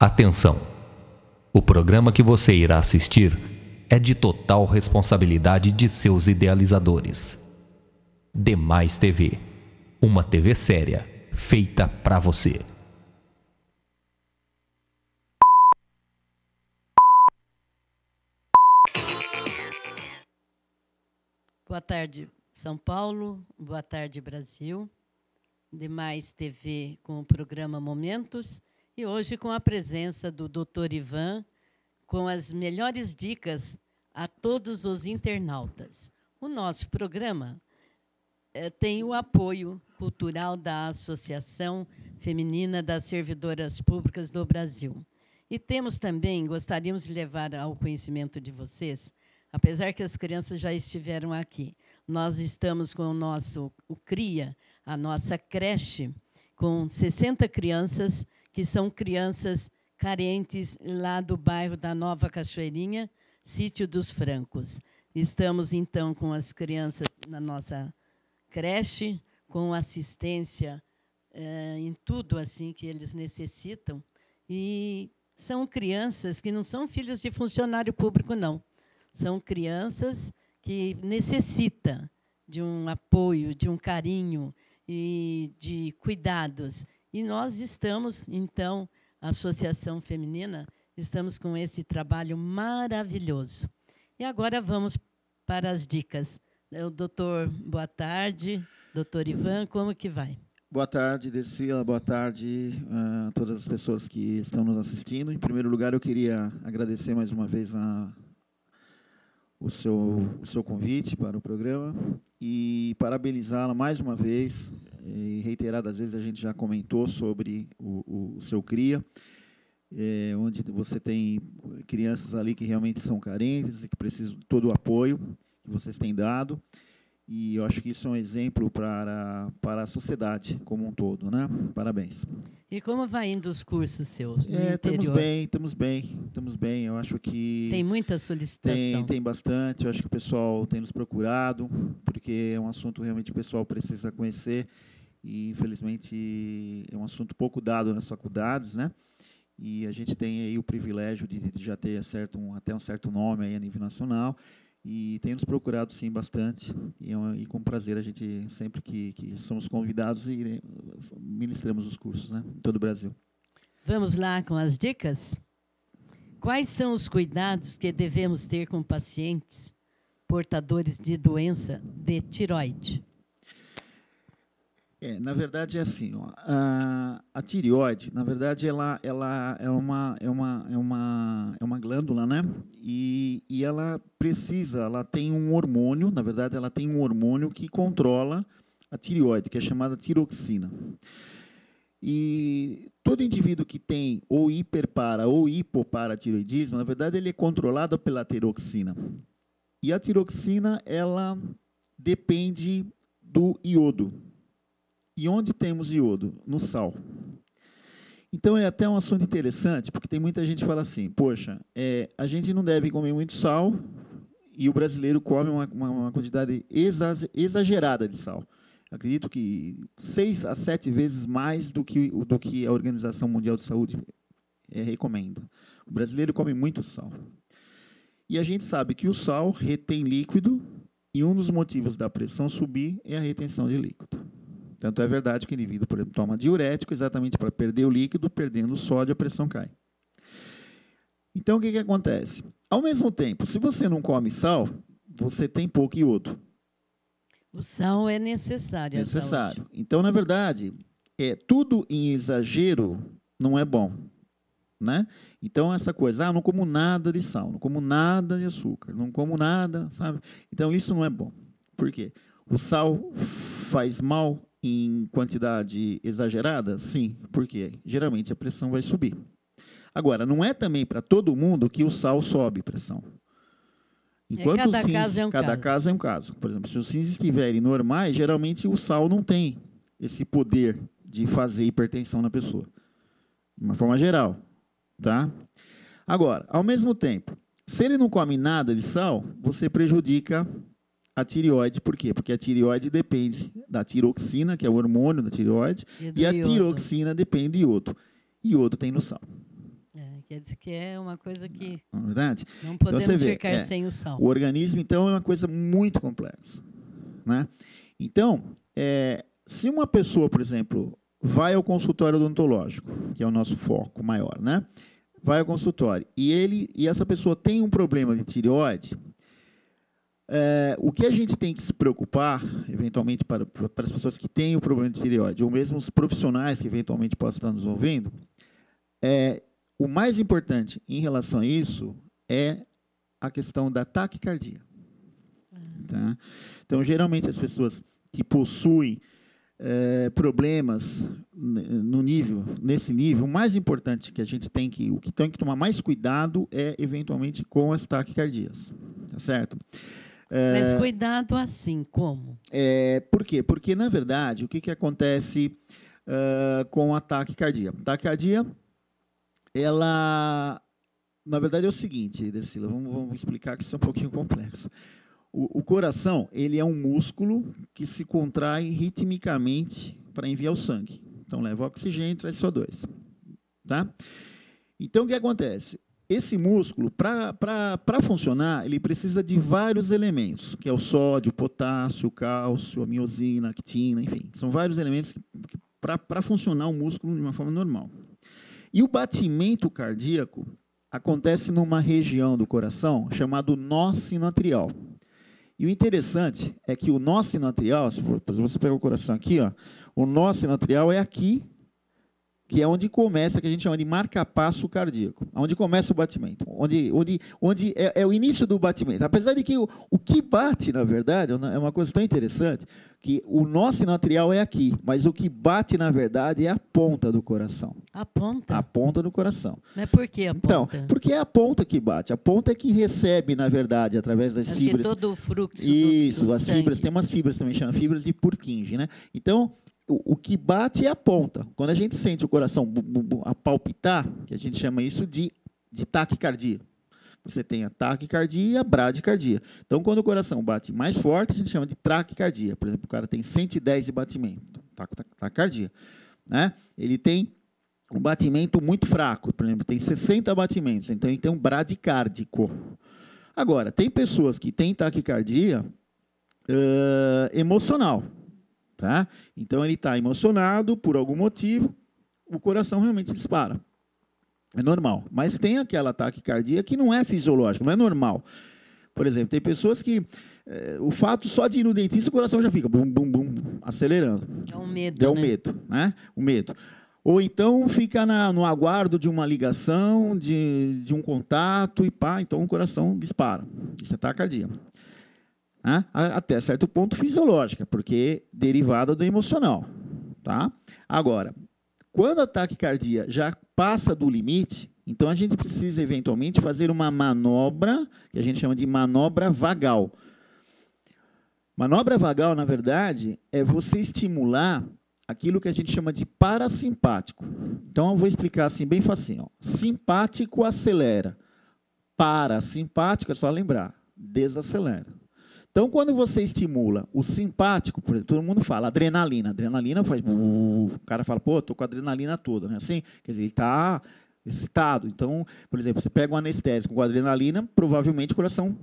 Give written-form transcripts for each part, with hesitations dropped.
Atenção! O programa que você irá assistir é de total responsabilidade de seus idealizadores. Demais TV, uma TV séria, feita pra você. Boa tarde, São Paulo. Boa tarde, Brasil. Demais TV com o programa Momentos. E hoje com a presença do Dr. Ivan, com as melhores dicas a todos os internautas. O nosso programa tem o apoio cultural da Associação Feminina das Servidoras Públicas do Brasil. E temos também, gostaríamos de levar ao conhecimento de vocês, apesar que as crianças já estiveram aqui, nós estamos com o CRIA, a nossa creche, com 60 crianças, que são crianças carentes lá do bairro da Nova Cachoeirinha, Sítio dos Francos. Estamos, então, com as crianças na nossa creche, com assistência em tudo assim que eles necessitam. E são crianças que não são filhas de funcionário público, não. São crianças que necessitam de um apoio, de um carinho e de cuidados. E nós estamos, então, a Associação Feminina, estamos com esse trabalho maravilhoso. E agora vamos para as dicas. O doutor, boa tarde. Doutor Ivan, como que vai? Boa tarde, Dercila. Boa tarde a todas as pessoas que estão nos assistindo. Em primeiro lugar, eu queria agradecer mais uma vez o seu convite para o programa e parabenizá-la mais uma vez. E reiteradas vezes a gente já comentou sobre o seu CRIA, onde você tem crianças ali que realmente são carentes e que precisam de todo o apoio que vocês têm dado. E eu acho que isso é um exemplo para a sociedade como um todo, né? Parabéns. E como vai indo os cursos seus no interior? Estamos bem. Eu acho que... Tem muita solicitação? Tem bastante. Eu acho que o pessoal tem nos procurado, porque é um assunto realmente que o pessoal precisa conhecer. E, infelizmente, é um assunto pouco dado nas faculdades, né? E a gente tem aí o privilégio de já ter até um certo nome aí a nível nacional. E tem nos procurado, sim, bastante. E com prazer, a gente, sempre que somos convidados, ministramos os cursos, né, em todo o Brasil. Vamos lá com as dicas? Quais são os cuidados que devemos ter com pacientes portadores de doença de tireoide? Na verdade, é assim, ó, a tireoide, na verdade, ela é uma glândula, né? E ela tem um hormônio, na verdade, ela tem um hormônio que controla a tireoide, que é chamada tiroxina. E todo indivíduo que tem ou hiperpara ou hipoparatireoidismo, na verdade, ele é controlado pela tiroxina. E a tiroxina, ela depende do iodo. E onde temos iodo? No sal. Então, é até um assunto interessante, porque tem muita gente que fala assim, poxa, a gente não deve comer muito sal, e o brasileiro come uma quantidade exagerada de sal. Acredito que 6 a 7 vezes mais do que a Organização Mundial de Saúde recomenda. O brasileiro come muito sal. E a gente sabe que o sal retém líquido, e um dos motivos da pressão subir é a retenção de líquido. Tanto é verdade que o indivíduo, por exemplo, toma diurético exatamente para perder o líquido, perdendo o sódio, a pressão cai. Então, o que acontece? Ao mesmo tempo, se você não come sal, você tem pouco iodo. O sal é necessário. Necessário. Então, na verdade, tudo em exagero não é bom, né? Então, essa coisa, não como nada de sal, não como nada de açúcar, não como nada, sabe? Então, isso não é bom. Por quê? O sal faz mal em quantidade exagerada? Sim, porque geralmente a pressão vai subir. Agora, não é também para todo mundo que o sal sobe pressão. Enquanto cada caso é um caso. Por exemplo, se os rins estiverem normais, geralmente o sal não tem esse poder de fazer hipertensão na pessoa. De uma forma geral. Tá? Agora, ao mesmo tempo, se ele não come nada de sal, você prejudica a tireoide. Por quê? Porque a tireoide depende da tiroxina, que é o hormônio da tireoide, e a tiroxina depende do iodo. Iodo tem no sal. quer dizer que é uma coisa que Não é verdade? não Então, podemos você vê, ficar sem o sal. O organismo, então, é uma coisa muito complexa, né? Então, se uma pessoa, por exemplo, vai ao consultório odontológico, que é o nosso foco maior, né? Vai ao consultório e essa pessoa tem um problema de tireoide, o que a gente tem que se preocupar, eventualmente, para as pessoas que têm o problema de tireoide, ou mesmo os profissionais que eventualmente possam estar nos ouvindo, o mais importante em relação a isso é a questão da taquicardia. Tá? Então, geralmente, as pessoas que possuem problemas nesse nível, o mais importante que a gente tem que tomar mais cuidado é, eventualmente, com as taquicardias. Tá certo? Mas cuidado assim, como? Por quê? Porque, na verdade, o que acontece com a taquicardia? A taquicardia, ela, na verdade, é o seguinte, Dercila, vamos explicar que isso é um pouquinho complexo. O coração, ele é um músculo que se contrai ritmicamente para enviar o sangue. Então, leva oxigênio e traz CO2. Tá? Então, o que acontece? Esse músculo, para funcionar, ele precisa de vários elementos, que é o sódio, o potássio, o cálcio, a miosina, a actina, enfim. São vários elementos para funcionar o músculo de uma forma normal. E o batimento cardíaco acontece numa região do coração chamada nó sinoatrial. E o interessante é que o nó sinoatrial, se você pegar o coração aqui, ó, o nó sinoatrial é aqui, que é onde começa, que a gente chama de marca-passo cardíaco, onde começa o batimento, onde é o início do batimento. Apesar de que o que bate, na verdade, é uma coisa tão interessante, que o nó sinoatrial é aqui, mas o que bate, na verdade, é a ponta do coração. A ponta? A ponta do coração. Mas por que a ponta? Então, porque é a ponta que bate. A ponta é que recebe, na verdade, através das fibras. Que todo o fluxo Isso, do as sangue. fibras, tem umas fibras também, chama fibras de Purkinje, né? Então, o que bate é a ponta. Quando a gente sente o coração a palpitar, que a gente chama isso de taquicardia. Você tem a taquicardia e a bradicardia. Então, quando o coração bate mais forte, a gente chama de taquicardia. Por exemplo, o cara tem 110 de batimento, taquicardia. Né? Ele tem um batimento muito fraco, por exemplo, tem 60 batimentos, então ele tem um bradicárdico. Agora, tem pessoas que têm taquicardia emocional. Tá? Então, ele está emocionado por algum motivo, o coração realmente dispara. É normal. Mas tem aquela taquicardia que não é fisiológica, não é normal. Por exemplo, tem pessoas que o fato só de ir no dentista, o coração já fica bum, bum, bum, acelerando. É um medo, É o medo, né? O medo. Ou então fica no aguardo de uma ligação, de um contato, e pá, então o coração dispara. Isso é taquicardia. Até certo ponto fisiológica, porque derivada do emocional. Tá? Agora, quando a taquicardia já passa do limite, então a gente precisa eventualmente fazer uma manobra, que a gente chama de manobra vagal. Manobra vagal, na verdade, é você estimular aquilo que a gente chama de parasimpático. Então, eu vou explicar assim, bem facinho. Simpático acelera. Parasimpático, é só lembrar, desacelera. Então, quando você estimula o simpático, por exemplo, todo mundo fala adrenalina. Adrenalina faz... O cara fala, pô, estou com a adrenalina toda. Né? Assim, quer dizer, ele está excitado. Então, por exemplo, você pega um anestésico com adrenalina, provavelmente o coração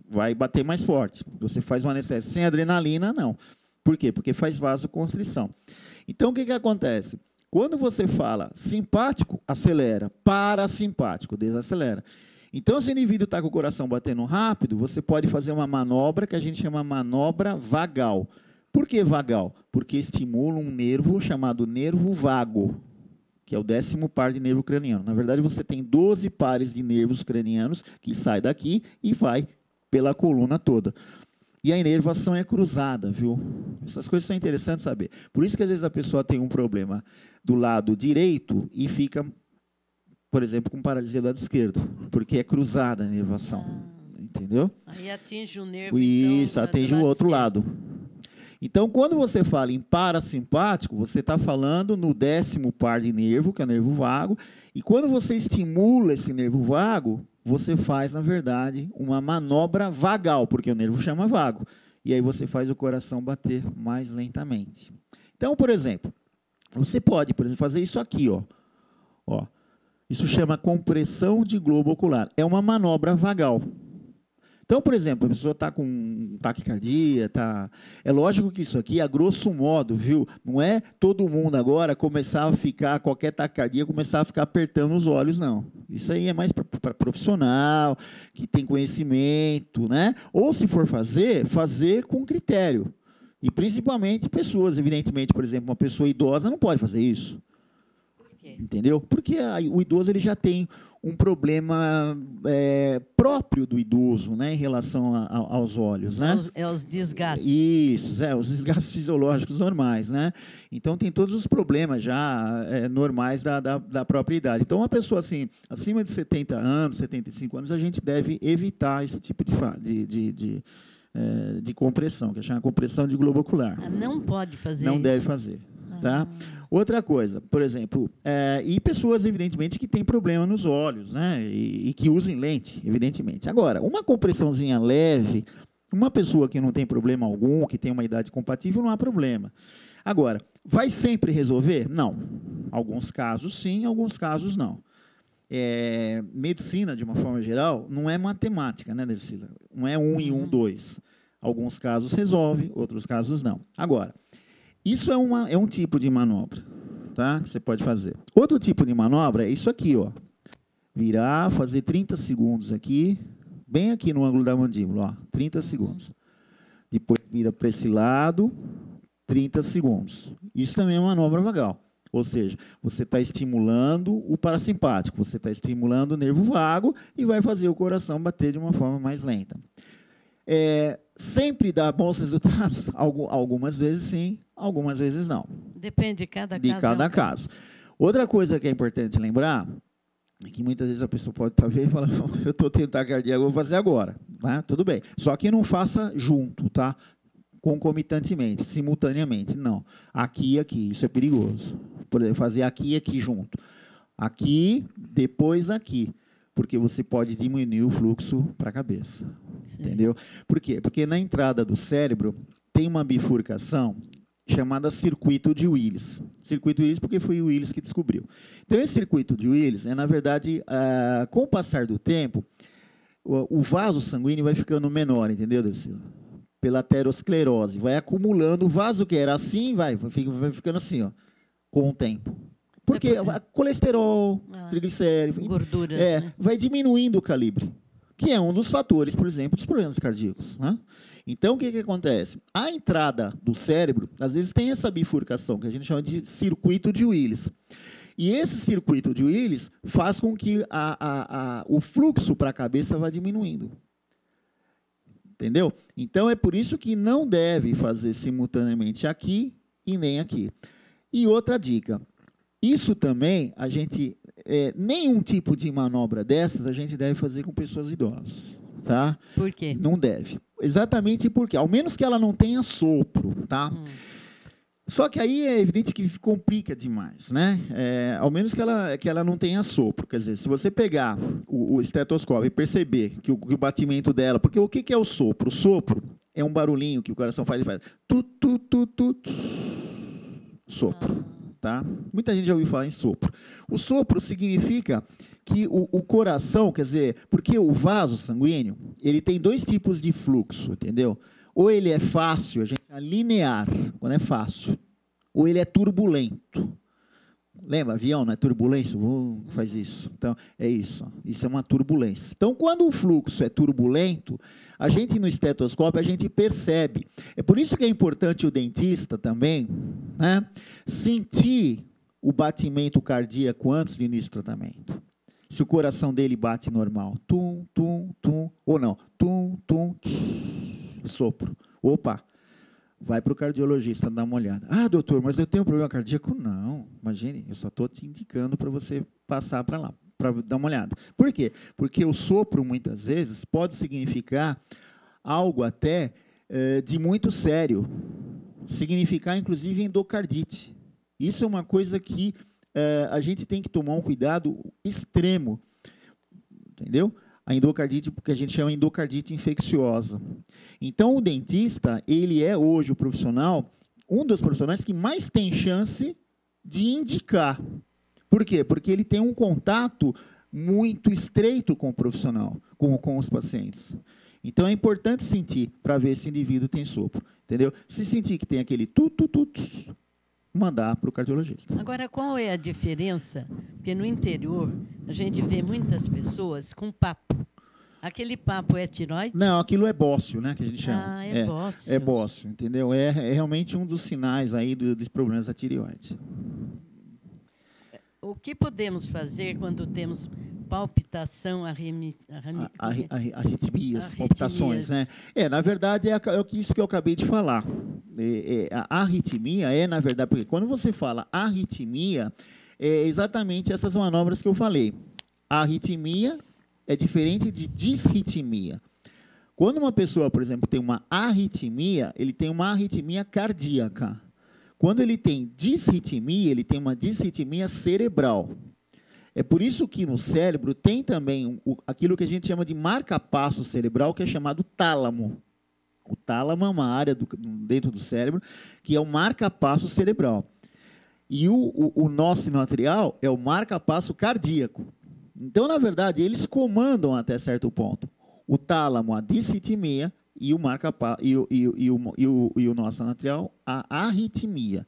vai bater mais forte. Você faz um anestésico sem adrenalina, não. Por quê? Porque faz vasoconstrição. Então, o que acontece? Quando você fala simpático, acelera. Parasimpático, desacelera. Então, se o indivíduo está com o coração batendo rápido, você pode fazer uma manobra que a gente chama manobra vagal. Por que vagal? Porque estimula um nervo chamado nervo vago, que é o 10º par de nervo craniano. Na verdade, você tem 12 pares de nervos cranianos que saem daqui e vai pela coluna toda. E a inervação é cruzada, viu? Essas coisas são interessantes saber. Por isso que, às vezes, a pessoa tem um problema do lado direito e fica... por exemplo, com paralisia do lado esquerdo, porque é cruzada a inervação, entendeu? Aí atinge o nervo, isso, então, atinge o outro lado. Então, quando você fala em parasimpático, você está falando no 10º par de nervo, que é o nervo vago, e quando você estimula esse nervo vago, você faz, na verdade, uma manobra vagal, porque o nervo chama vago, e aí você faz o coração bater mais lentamente. Então, por exemplo, você pode, por exemplo, fazer isso aqui, ó. Isso chama compressão de globo ocular. É uma manobra vagal. Então, por exemplo, a pessoa está com taquicardia, é lógico que isso aqui, a grosso modo, viu? Não é todo mundo agora começar a ficar, qualquer taquicardia, começar a ficar apertando os olhos, não. Isso aí é mais para profissional, que tem conhecimento, né? Ou se for fazer com critério. E principalmente pessoas, evidentemente, por exemplo, uma pessoa idosa não pode fazer isso. Por quê? Entendeu? Porque o idoso ele já tem um problema próprio do idoso, né, em relação aos olhos, né? Os desgastes. Isso, os desgastes fisiológicos normais, né? Então tem todos os problemas já normais da própria idade. Então uma pessoa assim, acima de 70 anos, 75 anos, a gente deve evitar esse tipo de compressão, que é chamada compressão de globo ocular. Não pode fazer Não isso. deve fazer. Tá? Outra coisa, por exemplo, e pessoas, evidentemente, que têm problema nos olhos, né? E que usem lente, evidentemente. Agora, uma compressãozinha leve, uma pessoa que não tem problema algum, que tem uma idade compatível, não há problema. Agora, vai sempre resolver? Não. Alguns casos sim, alguns casos não. Medicina, de uma forma geral, não é matemática, né, Dercila? Não é 1 e 1, 2. Alguns casos resolve, outros casos não. Agora, isso é um tipo de manobra, tá? Que você pode fazer. Outro tipo de manobra é isso aqui, ó. Virar, fazer 30 segundos aqui, bem aqui no ângulo da mandíbula, ó, 30 segundos. Depois vira para esse lado, 30 segundos. Isso também é uma manobra vagal. Ou seja, você está estimulando o parasimpático, você está estimulando o nervo vago e vai fazer o coração bater de uma forma mais lenta. Sempre dá bons resultados? Algumas vezes sim, algumas vezes não. Depende de cada caso. De cada caso. Outra coisa que é importante lembrar, é que muitas vezes a pessoa pode estar vendo e falar, eu estou tendo taquicardia, eu vou fazer agora. Tá? Tudo bem. Só que não faça junto, tá? Concomitantemente, simultaneamente. Não. Aqui e aqui. Isso é perigoso. Poder fazer aqui e aqui junto. Aqui, depois aqui. Porque você pode diminuir o fluxo para a cabeça. Sim. Entendeu? Por quê? Porque na entrada do cérebro tem uma bifurcação chamada circuito de Willis. Circuito de Willis porque foi o Willis que descobriu. Então, esse circuito de Willis, na verdade, com o passar do tempo, o vaso sanguíneo vai ficando menor, entendeu, Dercila? Pela aterosclerose. Vai acumulando o vaso que era assim, vai ficando assim, ó, com o tempo. Porque colesterol, triglicéridos, gorduras, né? Vai diminuindo o calibre, que é um dos fatores, por exemplo, dos problemas cardíacos. Né? Então, o que acontece? A entrada do cérebro, às vezes, tem essa bifurcação, que a gente chama de circuito de Willis. E esse circuito de Willis faz com que o fluxo para a cabeça vá diminuindo. Entendeu? Então, é por isso que não deve fazer simultaneamente aqui e nem aqui. E outra dica. Isso também, nenhum tipo de manobra dessas a gente deve fazer com pessoas idosas, tá? Por quê? Não deve. Exatamente porque, ao menos que ela não tenha sopro, tá? Só que aí é evidente que complica demais, né? Ao menos que ela não tenha sopro. Quer dizer, se você pegar o estetoscópio e perceber que o batimento dela... Porque o que é o sopro? O sopro é um barulhinho que o coração faz, ele faz... Sopro. Tá? Muita gente já ouviu falar em sopro. O sopro significa que o coração, quer dizer, porque o vaso sanguíneo, ele tem dois tipos de fluxo, entendeu? Ou ele é fácil, a gente chama linear, quando é fácil, ou ele é turbulento. Lembra, avião, não é turbulência? Faz isso. Então, é isso. Isso é uma turbulência. Então, quando o fluxo é turbulento, a gente no estetoscópio, a gente percebe. É por isso que é importante o dentista também, né, sentir o batimento cardíaco antes do início do tratamento. Se o coração dele bate normal. Tum, tum, tum. Ou não. Tum, tum, sopro. Opa. Vai para o cardiologista dar uma olhada. Ah, doutor, mas eu tenho um problema cardíaco? Não, imagine, eu só estou te indicando para você passar para lá, para dar uma olhada. Por quê? Porque o sopro, muitas vezes, pode significar algo até de muito sério. Significar, inclusive, endocardite. Isso é uma coisa que a gente tem que tomar um cuidado extremo. Entendeu? A endocardite, porque a gente chama de endocardite infecciosa. Então, o dentista, ele é hoje o profissional, um dos profissionais que mais tem chance de indicar. Por quê? Porque ele tem um contato muito estreito com o profissional, com os pacientes. Então, é importante sentir para ver se o indivíduo tem sopro, entendeu? Se sentir que tem aquele mandar para o cardiologista. Agora, qual é a diferença? Porque no interior, a gente vê muitas pessoas com papo. Aquele papo é tireoide? Não, aquilo é bócio, né, que a gente chama. Ah, é bócio. É bócio, entendeu? É realmente um dos sinais aí dos problemas da tireoide. O que podemos fazer quando temos palpitação, arritmias, palpitações, né? Na verdade, é isso que eu acabei de falar. A arritmia na verdade, porque quando você fala arritmia, é exatamente essas manobras que eu falei. A arritmia é diferente de disritmia. Quando uma pessoa, por exemplo, tem uma arritmia, ele tem uma arritmia cardíaca. Quando ele tem disritmia, ele tem uma disritmia cerebral. É por isso que no cérebro tem também aquilo que a gente chama de marca-passo cerebral, que é chamado tálamo. O tálamo é uma área dentro do cérebro que é o marca-passo cerebral. E o nó sinoatrial é o marca-passo cardíaco. Então, na verdade, eles comandam até certo ponto. O tálamo, a disritmia, e o nó sinoatrial, a arritmia.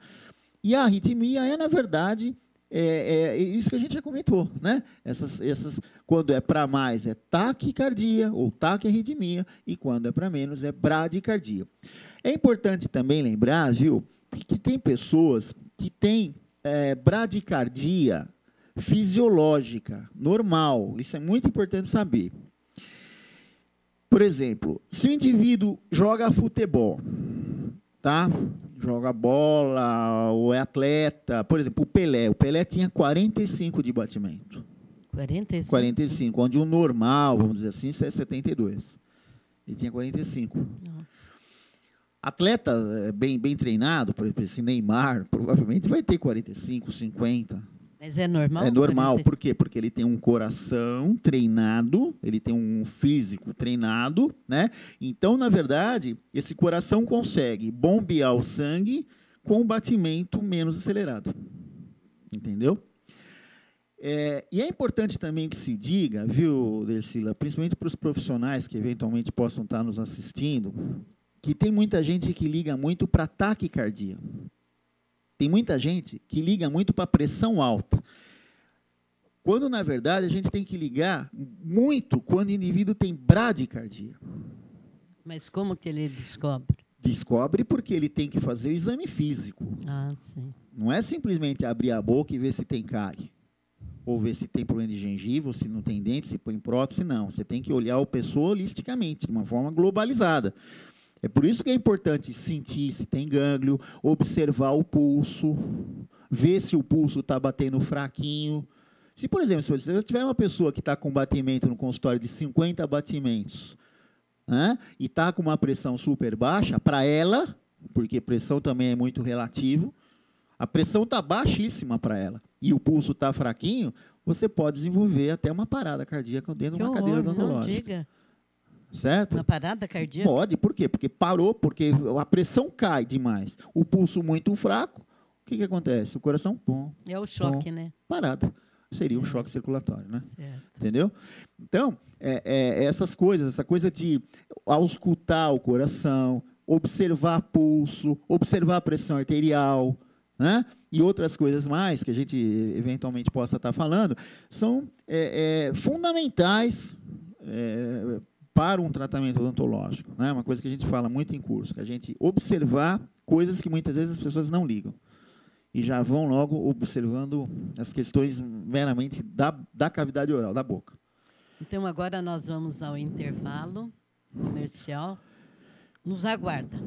E a arritmia na verdade, isso que a gente já comentou, né? Quando é para mais é taquicardia ou taquiarritmia, e quando é para menos é bradicardia. É importante também lembrar, Gil, que tem pessoas que têm bradicardia fisiológica, normal. Isso é muito importante saber. Por exemplo, se o indivíduo joga futebol, tá? Joga bola, ou é atleta, por exemplo, o Pelé tinha 45 de batimento. 45? 45, onde o normal, vamos dizer assim, é 72. Ele tinha 45. Nossa. Atleta bem treinado, por exemplo, esse Neymar, provavelmente vai ter 45, 50. Mas é normal? É normal, 45? Por quê? Porque ele tem um coração treinado, ele tem um físico treinado, né? Então, na verdade, esse coração consegue bombear o sangue com um batimento menos acelerado. Entendeu? E é importante também que se diga, viu, Dercila, principalmente para os profissionais que eventualmente possam estar nos assistindo, que tem muita gente que liga muito para taquicardia. Tem muita gente que liga muito para a pressão alta. Quando, na verdade, a gente tem que ligar muito quando o indivíduo tem bradicardia. Mas como que ele descobre? Descobre porque ele tem que fazer o exame físico. Ah, sim. Não é simplesmente abrir a boca e ver se tem cárie. Ou ver se tem problema de gengiva, ou se não tem dente, se põe prótese, não. Você tem que olhar a pessoa holisticamente, de uma forma globalizada. É por isso que é importante sentir se tem gânglio, observar o pulso, ver se o pulso está batendo fraquinho. Se, por exemplo, se você tiver uma pessoa que está com batimento no consultório de 50 batimentos, né, e está com uma pressão super baixa, para ela, porque pressão também é muito relativo, a pressão está baixíssima para ela, e o pulso está fraquinho, você pode desenvolver até uma parada cardíaca dentro de uma cadeira odontológica. Não diga. Certo? Uma parada cardíaca? Pode, por quê? Porque parou, porque a pressão cai demais. O pulso muito fraco, o que acontece? O coração, é o choque, né? Parado. Seria um choque circulatório, né? Certo. Entendeu? Então, essas coisas, essa coisa de auscultar o coração, observar pulso, observar a pressão arterial, né? E outras coisas mais que a gente eventualmente possa estar falando, são fundamentais para um tratamento odontológico, né? Uma coisa que a gente fala muito em curso, que a gente observar coisas que muitas vezes as pessoas não ligam. E já vão logo observando as questões meramente da cavidade oral, da boca. Então, agora nós vamos ao intervalo comercial. Nos aguarda.